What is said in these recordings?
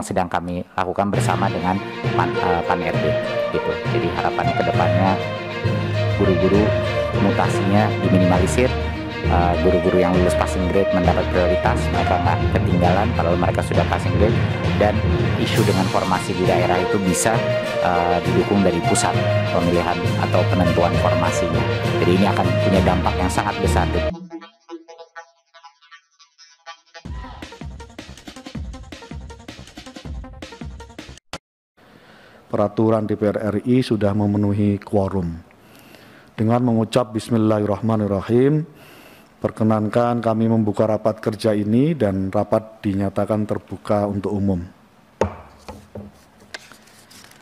sedang kami lakukan bersama dengan Pan RB gitu. Jadi harapannya ke depannya guru-guru mutasinya diminimalisir, guru-guru yang lulus passing grade mendapat prioritas, mereka nggak ketinggalan padahal mereka sudah passing grade, dan isu dengan formasi di daerah itu bisa didukung dari pusat pemilihan atau penentuan formasinya. Jadi ini akan punya dampak yang sangat besar. Peraturan DPR RI sudah memenuhi quorum. Dengan mengucap Bismillahirrahmanirrahim, perkenankan kami membuka rapat kerja ini dan rapat dinyatakan terbuka untuk umum.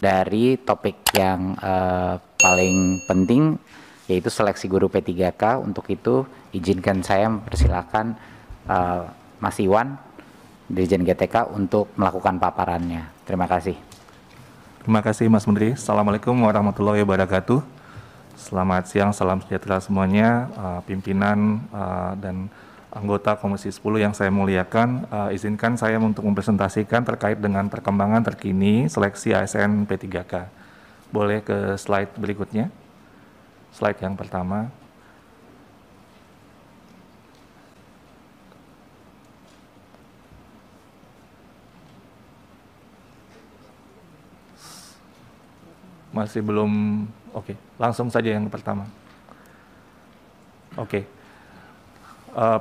Dari topik yang paling penting yaitu seleksi guru P3K, untuk itu izinkan saya mempersilahkan Mas Iwan, Dirjen GTK untuk melakukan paparannya. Terima kasih. Terima kasih Mas Menteri. Assalamualaikum warahmatullahi wabarakatuh. Selamat siang, salam sejahtera semuanya, pimpinan dan anggota Komisi 10 yang saya muliakan. Izinkan saya untuk mempresentasikan terkait dengan perkembangan terkini seleksi ASN P3K. Boleh ke slide berikutnya? Slide yang pertama. Masih belum, oke. Langsung saja yang pertama. Oke.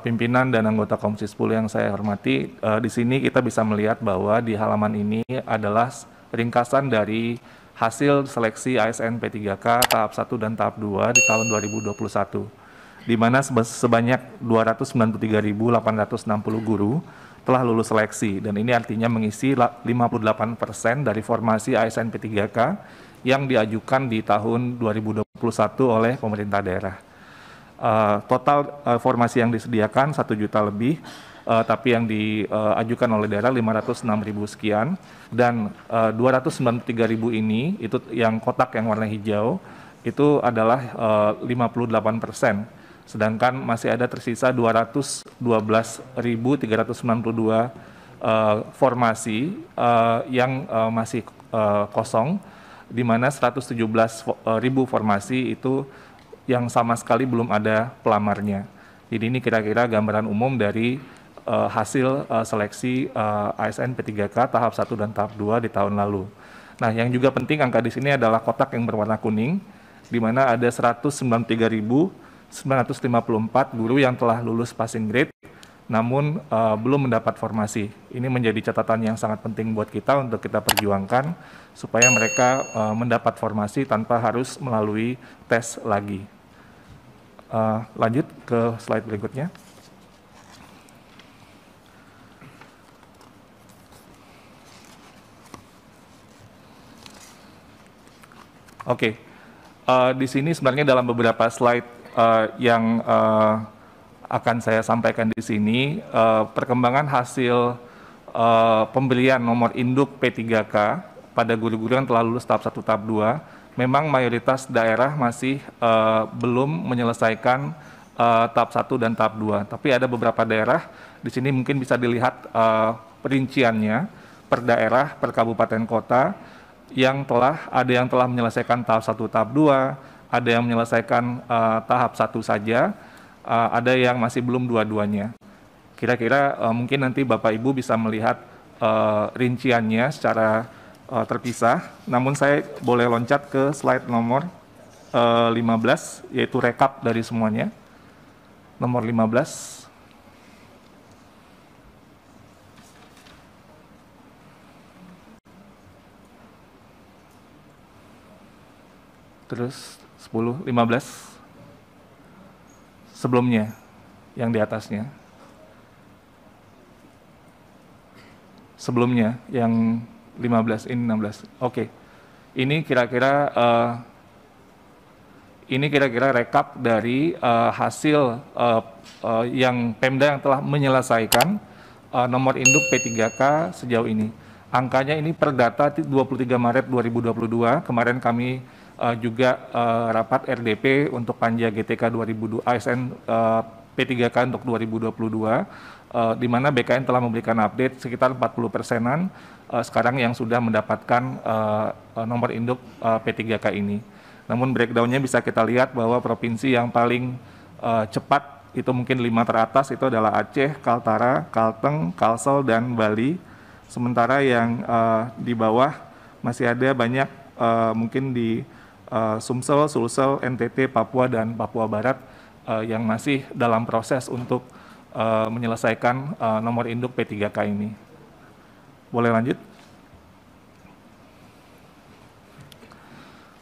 Pimpinan dan anggota Komisi 10 yang saya hormati, di sini kita bisa melihat bahwa di halaman ini adalah ringkasan dari hasil seleksi ASN P3K tahap 1 dan tahap 2 di tahun 2021, di mana sebanyak 293.860 guru telah lulus seleksi, dan ini artinya mengisi 58% dari formasi ASN P3K yang diajukan di tahun 2021 oleh pemerintah daerah. Total formasi yang disediakan 1 juta lebih, tapi yang diajukan oleh daerah 506.000 sekian, dan 293.000 ini, itu yang kotak yang warna hijau, itu adalah 58%, sedangkan masih ada tersisa 212.392 formasi yang masih kosong, di mana 117.000 formasi itu yang sama sekali belum ada pelamarnya. Jadi ini kira-kira gambaran umum dari hasil seleksi ASN P3K tahap 1 dan tahap 2 di tahun lalu. Nah, yang juga penting angka di sini adalah kotak yang berwarna kuning, di mana ada 193.954 guru yang telah lulus passing grade, namun belum mendapat formasi. Ini menjadi catatan yang sangat penting buat kita untuk kita perjuangkan supaya mereka mendapat formasi tanpa harus melalui tes lagi. Lanjut ke slide berikutnya. Oke, di sini sebenarnya dalam beberapa slide yang akan saya sampaikan di sini, perkembangan hasil pembelian nomor induk P3K pada guru-guru yang telah lulus tahap 1, tahap 2, memang mayoritas daerah masih belum menyelesaikan tahap 1 dan tahap 2. Tapi ada beberapa daerah, di sini mungkin bisa dilihat perinciannya per daerah, per kabupaten kota, yang ada yang telah menyelesaikan tahap 1, tahap 2, ada yang menyelesaikan tahap 1 saja, ada yang masih belum dua-duanya. Kira-kira mungkin nanti Bapak Ibu bisa melihat rinciannya secara terpisah, namun saya boleh loncat ke slide nomor 15, yaitu rekap dari semuanya. Nomor 15. Terus 10, 15. Sebelumnya, yang di atasnya. Sebelumnya, yang 15, ini 16. Oke. Ini kira-kira rekap dari hasil yang Pemda yang telah menyelesaikan nomor induk P3K sejauh ini. Angkanya ini per data 23 Maret 2022, kemarin kami juga rapat RDP untuk Panja GTK 2002 ASN P3K untuk 2022. di mana BKN telah memberikan update sekitar 40%-an sekarang yang sudah mendapatkan nomor induk P3K ini. Namun breakdown-nya bisa kita lihat bahwa provinsi yang paling cepat itu mungkin 5 teratas itu adalah Aceh, Kaltara, Kalteng, Kalsel, dan Bali. Sementara yang di bawah masih ada banyak mungkin di Sumsel, Sulsel, NTT, Papua, dan Papua Barat yang masih dalam proses untuk menyelesaikan nomor induk P3K ini. Boleh lanjut?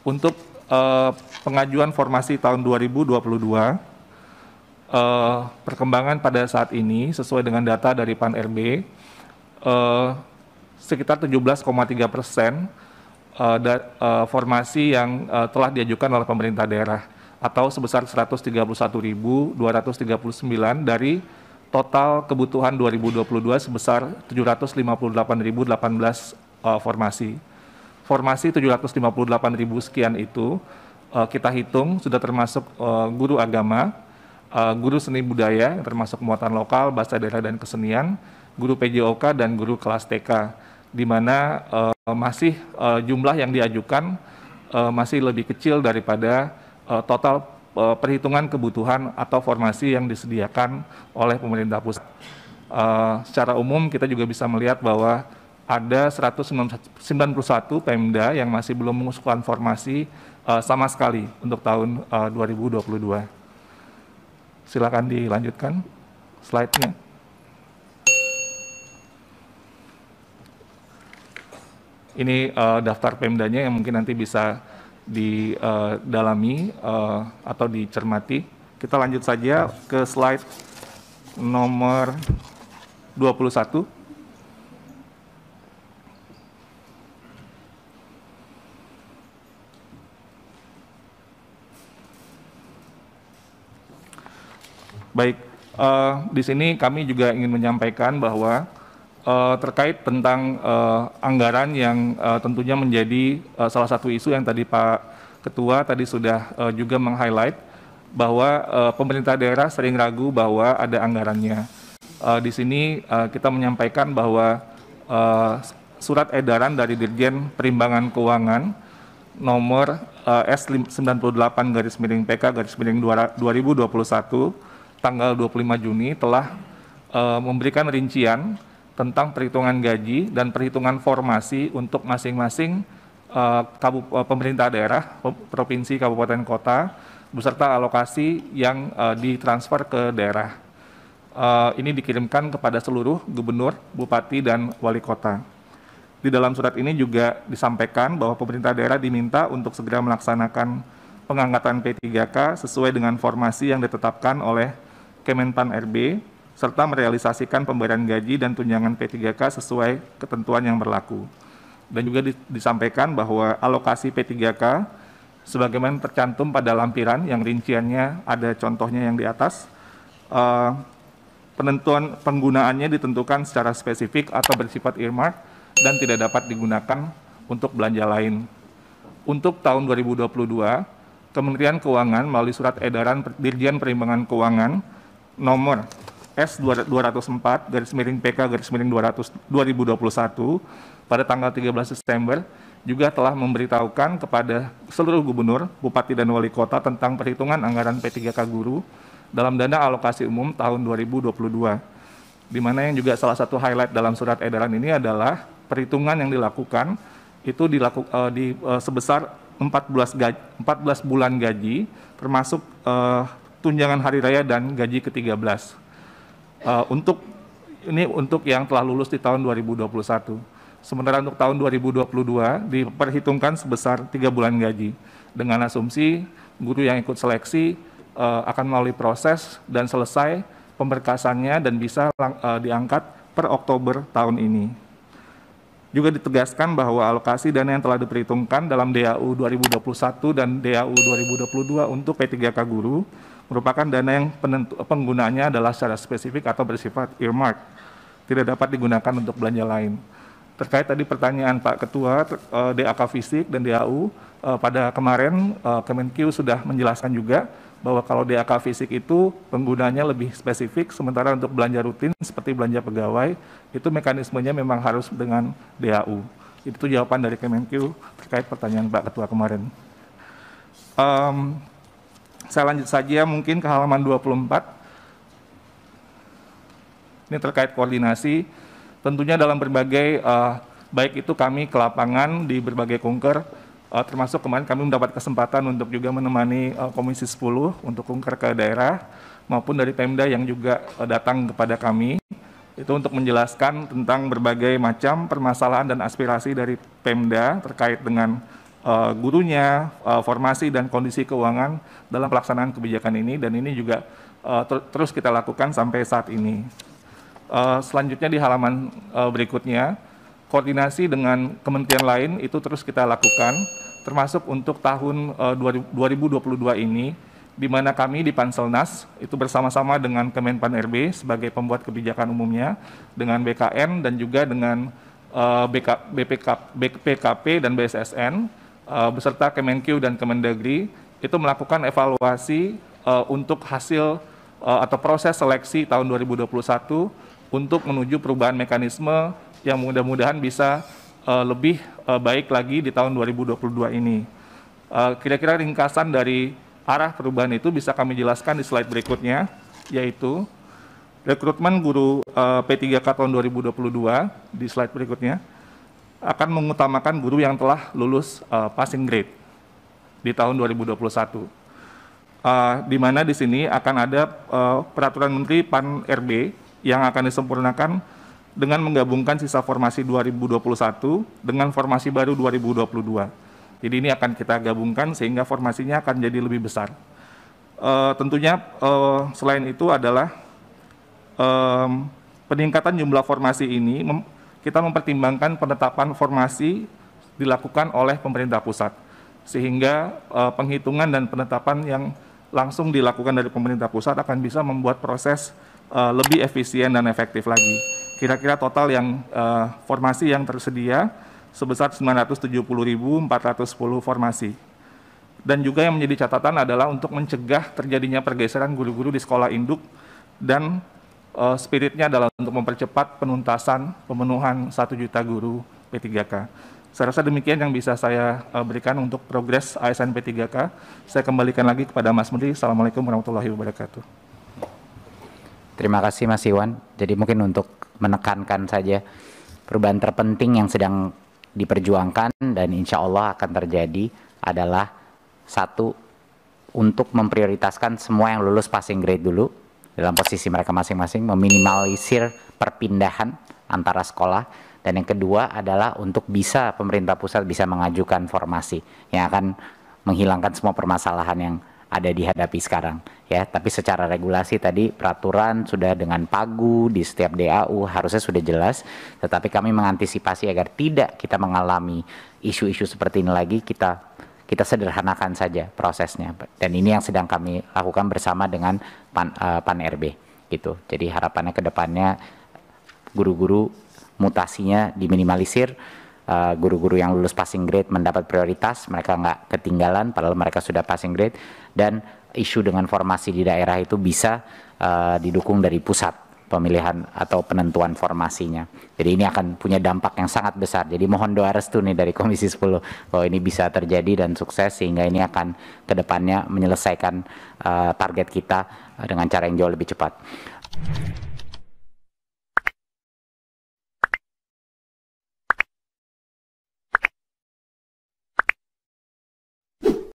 Untuk pengajuan formasi tahun 2022, perkembangan pada saat ini sesuai dengan data dari PAN-RB, sekitar 17,3% formasi yang telah diajukan oleh pemerintah daerah atau sebesar 131.239 dari total kebutuhan 2022 sebesar 758.018 formasi. Formasi 758.000 sekian itu kita hitung sudah termasuk guru agama, guru seni budaya termasuk muatan lokal, bahasa daerah dan kesenian, guru PJOK, dan guru kelas TK, di mana masih jumlah yang diajukan masih lebih kecil daripada total perhitungan kebutuhan atau formasi yang disediakan oleh pemerintah pusat. Secara umum kita juga bisa melihat bahwa ada 191 Pemda yang masih belum mengusulkan formasi sama sekali untuk tahun 2022. Silakan dilanjutkan slide-nya. Ini daftar Pemdanya yang mungkin nanti bisa didalami atau dicermati. Kita lanjut saja ke slide nomor 21. Baik, di sini kami juga ingin menyampaikan bahwa terkait tentang anggaran yang tentunya menjadi salah satu isu yang tadi Pak Ketua tadi sudah juga meng-highlight bahwa pemerintah daerah sering ragu bahwa ada anggarannya. Di sini kita menyampaikan bahwa surat edaran dari Dirjen Perimbangan Keuangan nomor S98/PK/2021 tanggal 25 Juni telah memberikan rincian tentang perhitungan gaji dan perhitungan formasi untuk masing-masing pemerintah daerah, provinsi, kabupaten, kota, beserta alokasi yang ditransfer ke daerah. Ini dikirimkan kepada seluruh gubernur, bupati, dan wali kota. Di dalam surat ini juga disampaikan bahwa pemerintah daerah diminta untuk segera melaksanakan pengangkatan P3K sesuai dengan formasi yang ditetapkan oleh Kemenpan-RB, serta merealisasikan pembayaran gaji dan tunjangan P3K sesuai ketentuan yang berlaku. Dan juga disampaikan bahwa alokasi P3K sebagaimana tercantum pada lampiran yang rinciannya ada contohnya yang di atas, penentuan penggunaannya ditentukan secara spesifik atau bersifat earmark dan tidak dapat digunakan untuk belanja lain. Untuk tahun 2022, Kementerian Keuangan melalui surat edaran Dirjen Perimbangan Keuangan nomor S204/PK/2021 pada tanggal 13 Desember juga telah memberitahukan kepada seluruh gubernur, bupati, dan wali kota tentang perhitungan anggaran P3K guru dalam dana alokasi umum tahun 2022. Di mana yang juga salah satu highlight dalam surat edaran ini adalah perhitungan yang dilakukan itu sebesar 14 bulan gaji termasuk tunjangan hari raya dan gaji ke-13. Untuk yang telah lulus di tahun 2021. Sementara untuk tahun 2022 diperhitungkan sebesar 3 bulan gaji dengan asumsi guru yang ikut seleksi akan melalui proses dan selesai pemberkasannya dan bisa diangkat per Oktober tahun ini. Juga ditegaskan bahwa alokasi dana yang telah diperhitungkan dalam DAU 2021 dan DAU 2022 untuk P3K guru merupakan dana yang penggunaannya adalah secara spesifik atau bersifat earmark, tidak dapat digunakan untuk belanja lain. Terkait tadi pertanyaan Pak Ketua, DAK Fisik dan DAU, pada kemarin Kemenkeu sudah menjelaskan juga bahwa kalau DAK fisik itu penggunanya lebih spesifik, sementara untuk belanja rutin seperti belanja pegawai itu mekanismenya memang harus dengan DAU. Itu jawaban dari Kemenq terkait pertanyaan Pak Ketua kemarin. Saya lanjut saja mungkin ke halaman 24. Ini terkait koordinasi, tentunya dalam berbagai, baik itu kami ke lapangan di berbagai kunker, termasuk kemarin kami mendapat kesempatan untuk juga menemani Komisi 10 untuk kunker ke daerah, maupun dari Pemda yang juga datang kepada kami, itu untuk menjelaskan tentang berbagai macam permasalahan dan aspirasi dari Pemda terkait dengan gurunya, formasi dan kondisi keuangan dalam pelaksanaan kebijakan ini, dan ini juga terus kita lakukan sampai saat ini. Selanjutnya di halaman berikutnya, koordinasi dengan kementerian lain itu terus kita lakukan, termasuk untuk tahun 2022 ini, di mana kami di Panselnas itu bersama-sama dengan Kemenpan RB sebagai pembuat kebijakan umumnya, dengan BKN dan juga dengan BPKP dan BSSN, beserta Kemenq dan Kemendagri, itu melakukan evaluasi untuk hasil atau proses seleksi tahun 2021 untuk menuju perubahan mekanisme yang mudah-mudahan bisa lebih baik lagi di tahun 2022 ini. Kira-kira ringkasan dari arah perubahan itu bisa kami jelaskan di slide berikutnya, yaitu rekrutmen guru P3K tahun 2022 di slide berikutnya akan mengutamakan guru yang telah lulus passing grade di tahun 2021. Di mana di sini akan ada peraturan Menteri Pan RB yang akan disempurnakan dengan menggabungkan sisa formasi 2021 dengan formasi baru 2022. Jadi ini akan kita gabungkan sehingga formasinya akan jadi lebih besar. Tentunya selain itu adalah peningkatan jumlah formasi ini kita mempertimbangkan penetapan formasi dilakukan oleh pemerintah pusat, sehingga penghitungan dan penetapan yang langsung dilakukan dari pemerintah pusat akan bisa membuat proses lebih efisien dan efektif lagi. Kira-kira total yang formasi yang tersedia sebesar 970.410 formasi. Dan juga yang menjadi catatan adalah untuk mencegah terjadinya pergeseran guru-guru di sekolah induk, dan spiritnya adalah untuk mempercepat penuntasan pemenuhan 1 juta guru P3K. Saya rasa demikian yang bisa saya berikan untuk progres ASN P3K. Saya kembalikan lagi kepada Mas Menteri. Assalamualaikum warahmatullahi wabarakatuh. Terima kasih Mas Iwan. Jadi mungkin untuk menekankan saja perubahan terpenting yang sedang diperjuangkan dan insya Allah akan terjadi adalah satu, untuk memprioritaskan semua yang lulus passing grade dulu dalam posisi mereka masing-masing, meminimalisir perpindahan antara sekolah, dan yang kedua adalah untuk bisa pemerintah pusat bisa mengajukan formasi yang akan menghilangkan semua permasalahan yang ada dihadapi sekarang ya. Tapi secara regulasi tadi peraturan sudah dengan pagu di setiap DAU harusnya sudah jelas, tetapi kami mengantisipasi agar tidak kita mengalami isu-isu seperti ini lagi, kita sederhanakan saja prosesnya, dan ini yang sedang kami lakukan bersama dengan Pan RB gitu. Jadi harapannya ke depannya guru-guru mutasinya diminimalisir, guru-guru yang lulus passing grade mendapat prioritas, mereka nggak ketinggalan padahal mereka sudah passing grade, dan isu dengan formasi di daerah itu bisa didukung dari pusat pemilihan atau penentuan formasinya. Jadi ini akan punya dampak yang sangat besar. Jadi mohon doa restu nih dari Komisi 10 bahwa ini bisa terjadi dan sukses, sehingga ini akan kedepannya menyelesaikan target kita dengan cara yang jauh lebih cepat.